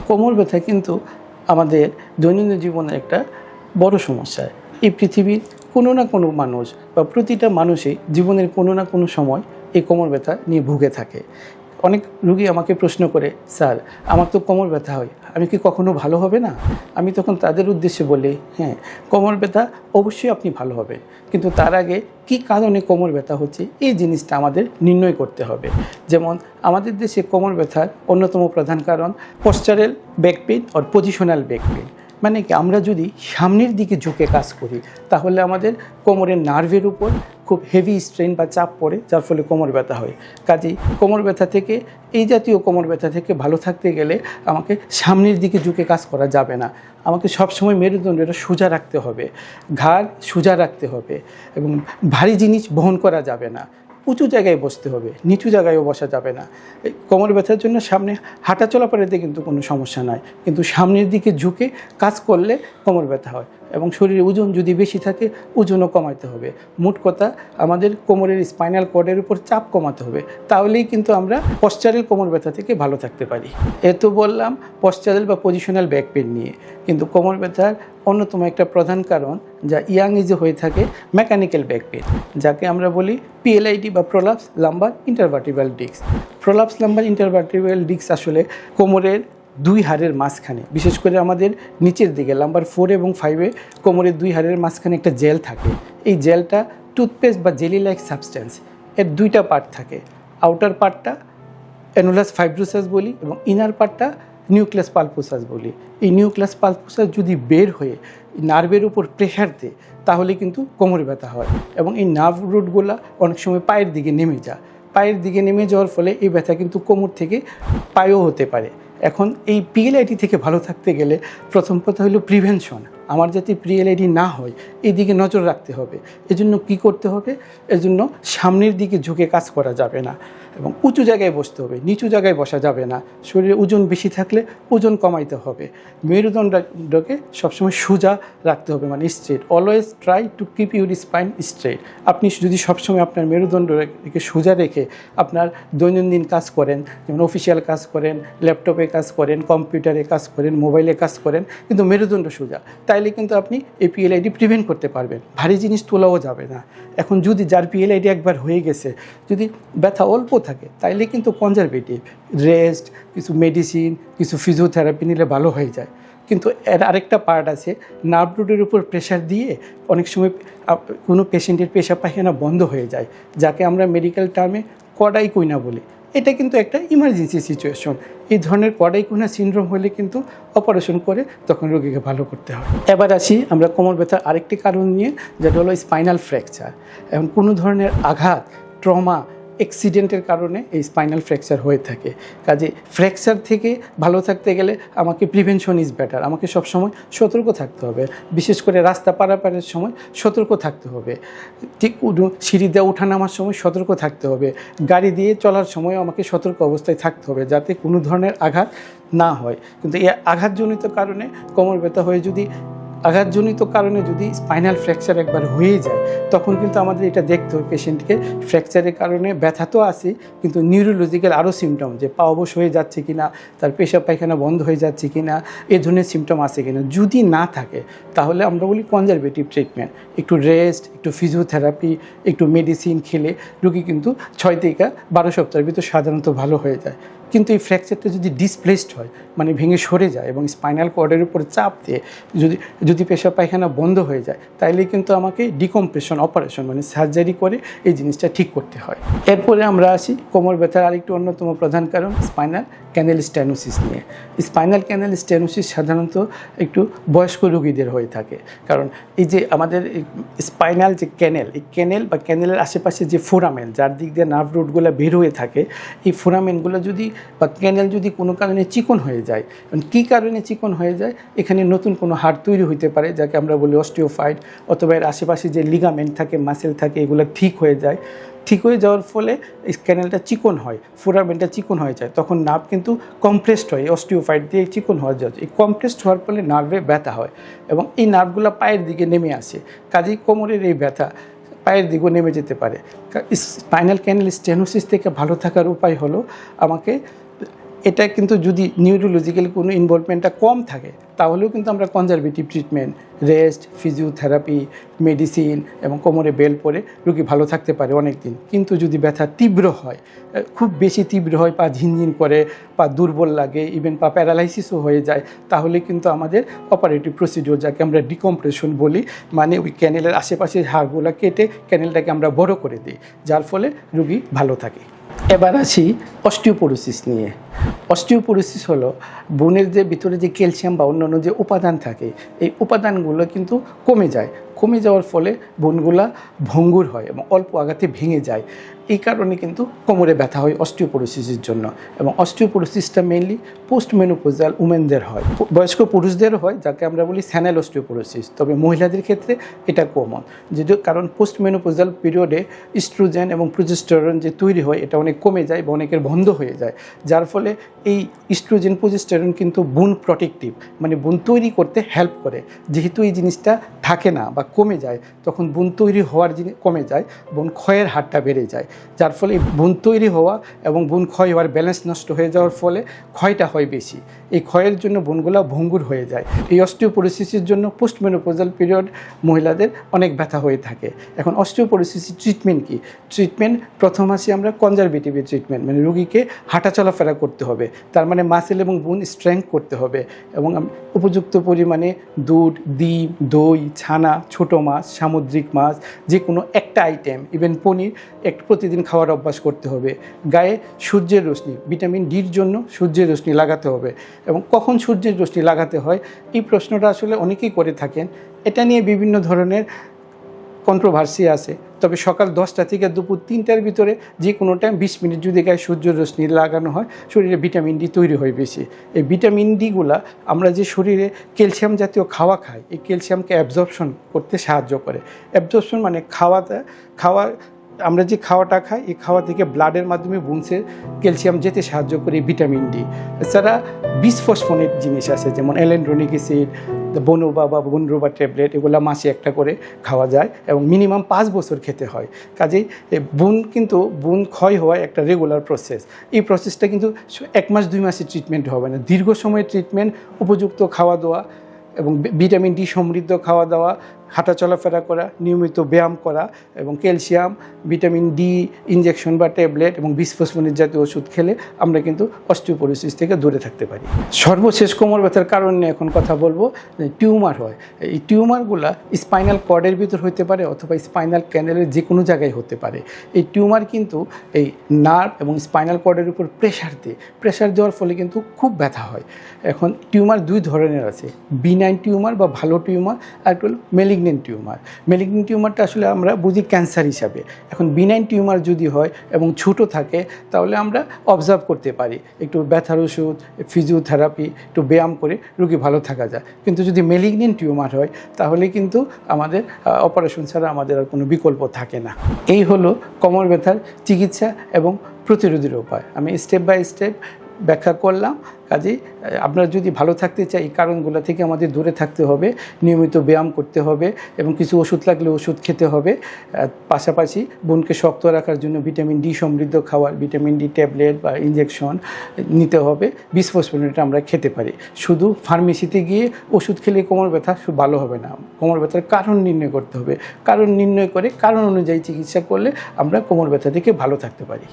কোমর ব্যথা কিন্তু আমাদের দৈনন্দিন জীবনের একটা বড় সমস্যা। এই পৃথিবীর কোনো না কোনো মানুষ বা প্রতিটা মানুষই জীবনের কোনো না কোনো সময় এই কোমর ব্যথা নিয়ে ভুগে থাকে। অনেক রোগী আমাকে প্রশ্ন করে, স্যার আমার তো কোমর ব্যথা হয়, আমি কি কখনো ভালো হবে না? আমি তখন তাদের উদ্দেশ্যে বলি, হ্যাঁ, কোমর ব্যথা অবশ্যই আপনি ভালো হবেন, কিন্তু তার আগে কী কারণে কোমর ব্যথা হচ্ছে এই জিনিসটা আমাদের নির্ণয় করতে হবে। যেমন আমাদের দেশে কোমর ব্যথার অন্যতম প্রধান কারণ পশ্চারাল ব্যাক পেইন আর পজিশনাল ব্যাক পেইন। মানে কি, আমরা যদি সামনের দিকে ঝুঁকে কাজ করি তাহলে আমাদের কোমরের নার্ভের উপর খুব হেভি স্ট্রেন বা চাপ পড়ে, যার ফলে কোমর ব্যথা হয়। কাজেই কোমর ব্যথা থেকে, এই জাতীয় কোমর ব্যথা থেকে ভালো থাকতে গেলে আমাকে সামনের দিকে ঝুঁকে কাজ করা যাবে না। আমাকে সবসময় মেরুদণ্ডটা সোজা রাখতে হবে, ঘাড় সোজা রাখতে হবে এবং ভারী জিনিস বহন করা যাবে না। উঁচু জায়গায় বসতে হবে, নিচু জায়গায়ও বসা যাবে না। কোমর ব্যথার জন্য সামনে হাঁটা চলাফেরাতে কিন্তু কোনো সমস্যা নাই, কিন্তু সামনের দিকে ঝুঁকে কাজ করলে কোমর ব্যথা হয়। এবং শরীরে ওজন যদি বেশি থাকে, ওজনও কমাতে হবে। মোট কথা, আমাদের কোমরের স্পাইনাল কর্ডের উপর চাপ কমাতে হবে, তাহলেই কিন্তু আমরা পশ্চারাল কোমর ব্যথা থেকে ভালো থাকতে পারি। তো বললাম পশ্চারাল বা পজিশনাল ব্যাক পেন নিয়ে, কিন্তু কোমর ব্যথার অন্যতম একটা প্রধান কারণ যা ইয়াং এজে হয়ে থাকে মেকানিক্যাল ব্যাক পেন, যাকে আমরা বলি পিএলআইডি বা prolapse lumber intervertebral disk. Prolapse lumber intervertebral disk আসলে কোমরের দুই হাড়ের মাঝখানে, বিশেষ করে আমাদের নিচের দিকে লাম্বার 4 এবং 5-এ কোমরের দুই হাড়ের মাঝখানে একটা জেল থাকে। এই জেলটা টুথপেস্ট বা জেলি লাইক সাবস্টেন্স, এর দুইটা পার্ট থাকে। আউটার পার্টটা অ্যানুলাস ফাইব্রোসাস বলি এবং ইনার পার্টটা নিউক্লিয়াস পালপোসাস বলি। এই নিউক্লিয়াস পালপোসাস যদি বের হয়ে নার্ভের উপর প্রেশার দেয় তাহলে কিন্তু কোমর ব্যথা হয়। এবং এই নার্ভ রুটগুলো অনেক সময় পায়ের দিকে নেমে যায়। পায়ের দিকে নেমে যাওয়ার ফলে এই ব্যথা কিন্তু কোমর থেকে পায়েও হতে পারে। এখন এই পিএলআইডি থেকে ভালো থাকতে গেলে প্রথম কথা হলো প্রিভেনশন। আমার যাতে পিএলআইডি না হয় এই দিকে নজর রাখতে হবে। এজন্য কি করতে হবে? এজন্য সামনের দিকে ঝুঁকে কাজ করা যাবে না এবং উঁচু জায়গায় বসতে হবে, নিচু জায়গায় বসা যাবে না। শরীরে ওজন বেশি থাকলে ওজন কমাইতে হবে। মেরুদণ্ডকে সবসময় সোজা রাখতে হবে, মানে straight. Always try to keep your spine straight. আপনি যদি সবসময় আপনার মেরুদণ্ডকে সোজা রেখে আপনার দৈনন্দিন কাজ করেন, যেমন অফিসিয়াল কাজ করেন, ল্যাপটপে কাজ করেন, কম্পিউটারে কাজ করেন, মোবাইলে কাজ করেন, কিন্তু মেরুদণ্ড সোজা, তাইলে কিন্তু আপনি এই পিএলআইডি প্রিভেন্ট করতে পারবেন। ভারী জিনিস তোলাও যাবে না। এখন যদি যার পিএলআইডি একবার হয়ে গেছে, যদি ব্যথা অল্প থাকে, তাইলে কিন্তু কনজারভেটিভ রেস্ট, কিছু মেডিসিন, কিছু ফিজিওথেরাপি নিলে ভালো হয়ে যায়। কিন্তু এর আরেকটা পার্ট আছে, নার্ভ রুটের উপর প্রেশার দিয়ে অনেক সময় কোনো পেশেন্টের পেশাব পায়খানা বন্ধ হয়ে যায়, যাকে আমরা মেডিকেল টার্মে কডাইকুইনা বলি। এটা কিন্তু একটা ইমার্জেন্সি সিচুয়েশন। এই ধরনের কডাইকুইনা সিনড্রোম হলে কিন্তু অপারেশন করে তখন রোগীকে ভালো করতে হয়। এবার আসি আমরা কোমর ব্যথার আরেকটি কারণ নিয়ে, যেটা হলো স্পাইনাল ফ্র্যাকচার। এখন কোনো ধরনের আঘাত, ট্রমা, অ্যাক্সিডেন্টের কারণে এই স্পাইনাল ফ্র্যাকচার হয়ে থাকে। কাজে ফ্র্যাকচার থেকে ভালো থাকতে গেলে আমাকে প্রিভেনশন ইজ বেটার। আমাকে সবসময় সতর্ক থাকতে হবে, বিশেষ করে রাস্তা পারাপারের সময় সতর্ক থাকতে হবে। ঠিক সিঁড়ি দিয়ে ওঠা নামার সময় সতর্ক থাকতে হবে। গাড়ি দিয়ে চলার সময়ও আমাকে সতর্ক অবস্থায় থাকতে হবে, যাতে কোনো ধরনের আঘাত না হয়। কিন্তু এই আঘাতজনিত কারণে কোমর ব্যথা হয়ে যদি আঘাতজনিত কারণে যদি স্পাইনাল ফ্র্যাকচার একবার হয়ে যায়, তখন কিন্তু আমাদের এটা দেখতে হবে পেশেন্টকে ফ্র্যাকচারের কারণে ব্যথা তো আছে, কিন্তু নিউরোলজিক্যাল আরও সিমটম, যে পা অবশ হয়ে যাচ্ছে কিনা, তার পেশাব পায়খানা বন্ধ হয়ে যাচ্ছে কিনা, এই ধরনের সিমটম আছে কিনা। যদি না থাকে তাহলে আমরা বলি কনজারভেটিভ ট্রিটমেন্ট। একটু রেস্ট, একটু ফিজিওথেরাপি, একটু মেডিসিন খেলে রোগী কিন্তু 6 থেকে 12 সপ্তাহের ভিতর সাধারণত ভালো হয়ে যায়। কিন্তু এই ফ্র্যাকচারটা যদি ডিসপ্লেসড হয়, মানে ভেঙে সরে যায় এবং স্পাইনাল কর্ডের উপর চাপ দিয়ে যদি পেশাব পায়খানা বন্ধ হয়ে যায়, তাইলে কিন্তু আমাকে ডিকম্প্রেশন অপারেশন, মানে সার্জারি করে এই জিনিসটা ঠিক করতে হয়। এরপরে আমরা আসি কোমর ব্যথার আরেকটি অন্যতম প্রধান কারণ স্পাইনাল ক্যানেল স্টেনোসিস নিয়ে। স্পাইনাল ক্যানেল স্টেনোসিস সাধারণত একটু বয়স্ক রোগীদের হয়ে থাকে, কারণ এই যে আমাদের স্পাইনাল যে ক্যানেল, এই ক্যানেল বা ক্যানেলের আশেপাশে যে ফোরামেন, যার দিক দিয়ে নার্ভ রুটগুলো বের হয়ে থাকে, এই ফোরামেনগুলো যদি বা ক্যানেল যদি কোনো কারণে চিকন হয়ে যায়, কী কারণে চিকন হয়ে যায়, এখানে নতুন কোনো হাড় তৈরি হইতে পারে, যাকে আমরা বলি অস্টিওফাইট, অথবা এর আশেপাশে যে লিগামেন্ট থাকে, মাসেল থাকে, এগুলো ঠিক হয়ে যায়। ঠিক হয়ে যাওয়ার ফলে এই ক্যানেলটা চিকন হয়, ফোরামেনটা চিকন হয়ে যায়, তখন নার্ভ কিন্তু কম্প্রেসড হয়, অস্টিওফাইট দিয়ে চিকন হওয়া যায়। এই কম্প্রেসড হওয়ার ফলে নার্ভে ব্যথা হয় এবং এই নার্ভগুলো পায়ের দিকে নেমে আসে। কাজেই কোমরের এই ব্যথা পায়ের দিকেও নেমে যেতে পারে। স্পাইনাল ক্যানেল স্টেনোসিস থেকে ভালো থাকার উপায় হলো আমাকে এটা কিন্তু যদি নিউরোলজিক্যাল কোনো ইনভলভমেন্টটা কম থাকে তাহলেও কিন্তু আমরা conservative treatment, rest, physiotherapy, medicine এবং কোমরে বেল পরে রোগী ভালো থাকতে পারে অনেক দিন। কিন্তু যদি ব্যথা তীব্র হয়, খুব বেশি তীব্র হয়, পা ঝিনঝিন করে, পা দুর্বল লাগে, ইভেন পা প্যারালাইসিসও হয়ে যায়, তাহলে কিন্তু আমাদের অপারেটিভ প্রসিডিওর, যাকে আমরা ডিকম্প্রেশন বলি, মানে ওই ক্যানেলের আশেপাশের হাড়গুলো কেটে ক্যানেলটাকে আমরা বড় করে দিই, যার ফলে রোগী ভালো থাকে। এবার আসি অস্টিওপোরোসিস নিয়ে। অস্টিওপোরোসিস হলো বোনের যে ভিতরে যে ক্যালসিয়াম বা অন্যান্য যে উপাদান থাকে, এই উপাদানগুলো কিন্তু কমে যায়। কমে যাওয়ার ফলে বোনগুলা ভঙ্গুর হয় এবং অল্প আঘাতে ভেঙে যায়। এই কারণে কিন্তু কোমরে ব্যথা হয় অস্টিওপোরোসিসের জন্য। এবং অস্টিওপোরোসিসটা মেইনলি পোস্ট মেনোপজাল উমেনদের হয়, বয়স্ক পুরুষদেরও হয়, যাকে আমরা বলি স্যানেল অস্টিওপোরোসিস। তবে মহিলাদের ক্ষেত্রে এটা কমন, যদিও কারণ পোস্ট মেনোপজাল পিরিয়ডে ইস্ট্রোজেন এবং প্রোজেস্টেরন যে তৈরি হয় এটা অনেক কমে যায় বা অনেকের বন্ধ হয়ে যায়, যার ফলে এই ইস্ট্রোজেন প্রোজেস্টেরন কিন্তু বোন প্রোটেক্টিভ, মানে বোন তৈরি করতে হেল্প করে। যেহেতু এই জিনিসটা থাকে না বা কমে যায়, তখন বোন তৈরি হওয়ার জিনিস কমে যায়, বোন ক্ষয়ের হারটা বেড়ে যায়, যার ফলে বোন তৈরি হওয়া এবং বোন ক্ষয় হওয়ার ব্যালেন্স নষ্ট হয়ে যাওয়ার ফলে ক্ষয়টা হয় বেশি। এই ক্ষয়ের জন্য বোনগুলো ভঙ্গুর হয়ে যায়। এই অস্টিওপোরোসিসের জন্য পোস্ট মেনোপজাল পিরিয়ড মহিলাদের অনেক ব্যথা হয়ে থাকে। এখন অস্টিওপোরোসিসের ট্রিটমেন্ট কি? ট্রিটমেন্ট প্রথম আসি আমরা কনজারভেটিভ ট্রিটমেন্ট, মানে রোগীকে হাঁটা চলাফেরা করতে হবে, তার মানে মাসেল এবং বোন স্ট্রেংথ করতে হবে, এবং উপযুক্ত পরিমাণে দুধ, ডিম, দই, ছানা, ছোটো মাছ, সামুদ্রিক মাছ, যে কোনো একটা আইটেম, ইভেন পনির প্রতিদিন খাওয়ার অভ্যাস করতে হবে। গায়ে সূর্যের রশ্মি, ভিটামিন ডির জন্য সূর্যের রশ্মি লাগাতে হবে। এবং কখন সূর্যের রশ্মি লাগাতে হয়, এই প্রশ্নটা আসলে অনেকেই করে থাকেন। এটা নিয়ে বিভিন্ন ধরনের কন্ট্রোভার্সি আছে। তবে সকাল 10টা থেকে দুপুর 3টার ভিতরে যে কোনো টাইম 20 মিনিট যদি গায়ে সূর্যের রশ্মি লাগানো হয়, শরীরে ভিটামিন ডি তৈরি হয় বেশি। এই ভিটামিন ডিগুলা আমরা যে শরীরে ক্যালসিয়াম জাতীয় খাওয়া খাই, এই ক্যালসিয়ামকে অ্যাবজর্পশন করতে সাহায্য করে। অ্যাবজর্পশন মানে খাওয়া আমরা যে খাওয়াটা খাই, এই খাওয়া থেকে ব্লাডের মাধ্যমে বুনসে ক্যালসিয়াম যেতে সাহায্য করে ভিটামিন ডি। এছাড়া বিসফসফোনেট জিনিস আছে, যেমন অ্যালেন্ড্রোনিক অ্যাসিড, বনোবা বা বনরোবা ট্যাবলেট, এগুলো মাসে একটা করে খাওয়া যায় এবং মিনিমাম 5 বছর খেতে হয়। কাজেই বোন ক্ষয় হওয়া একটা রেগুলার প্রসেস। এই প্রসেসটা কিন্তু 1 মাস 2 মাসের ট্রিটমেন্ট হবে না, দীর্ঘ সময়ের ট্রিটমেন্ট, উপযুক্ত খাওয়া দাওয়া এবং ভিটামিন ডি সমৃদ্ধ খাওয়া দাওয়া, হাঁটা চলাফেরা করা, নিয়মিত ব্যায়াম করা এবং ক্যালসিয়াম, ভিটামিন ডি ইনজেকশন বা ট্যাবলেট এবং বিসফসফোনেট জাতীয় ওষুধ খেলে আমরা কিন্তু অস্টিওপোরোসিস থেকে দূরে থাকতে পারি। সর্বশেষ কোমর ব্যথার কারণ নিয়ে এখন কথা বলবো। টিউমার হয়। এই টিউমারগুলা স্পাইনাল কর্ডের ভিতর হতে পারে অথবা স্পাইনাল ক্যানেলের যে কোনো জায়গায় হতে পারে। এই টিউমার কিন্তু এই নার্ভ এবং স্পাইনাল কর্ডের উপর প্রেশার দেওয়ার ফলে কিন্তু খুব ব্যথা হয়। এখন টিউমার 2 ধরনের আছে, বিনাইন টিউমার বা ভালো টিউমার, আর একটা হলো মেলিগনেন্ট টিউমার। মেলিগনেন্ট টিউমারটা আসলে আমরা বুঝি ক্যান্সার হিসাবে। এখন বিনাইন টিউমার যদি হয় এবং ছোটো থাকে, তাহলে আমরা অবজার্ভ করতে পারি, একটু ব্যথার ওষুধ, ফিজিওথেরাপি, একটু ব্যায়াম করে রোগী ভালো থাকা যায়। কিন্তু যদি মেলিগনেন্ট টিউমার হয়, তাহলে কিন্তু আমাদের অপারেশন ছাড়া আমাদের আর কোনো বিকল্প থাকে না। এই হলো কোমর ব্যথার চিকিৎসা এবং প্রতিরোধের উপায়। আমি স্টেপ বাই স্টেপ ব্যাখ্যা করলাম। কাজেই আপনারা যদি ভালো থাকতে চাই, এই কারণগুলো থেকে আমাদের দূরে থাকতে হবে, নিয়মিত ব্যায়াম করতে হবে এবং কিছু ওষুধ লাগলে ওষুধ খেতে হবে। পাশাপাশি বোনকে শক্ত রাখার জন্য ভিটামিন ডি সমৃদ্ধ খাবার, ভিটামিন ডি ট্যাবলেট বা ইনজেকশন নিতে হবে। বিসফসফোনেট আমরা খেতে পারি। শুধু ফার্মেসিতে গিয়ে ওষুধ খেলে কোমর ব্যথা ভালো হবে না, কোমর ব্যথার কারণ নির্ণয় করতে হবে। কারণ নির্ণয় করে কারণ অনুযায়ী চিকিৎসা করলে আমরা কোমর ব্যথা থেকে ভালো থাকতে পারি।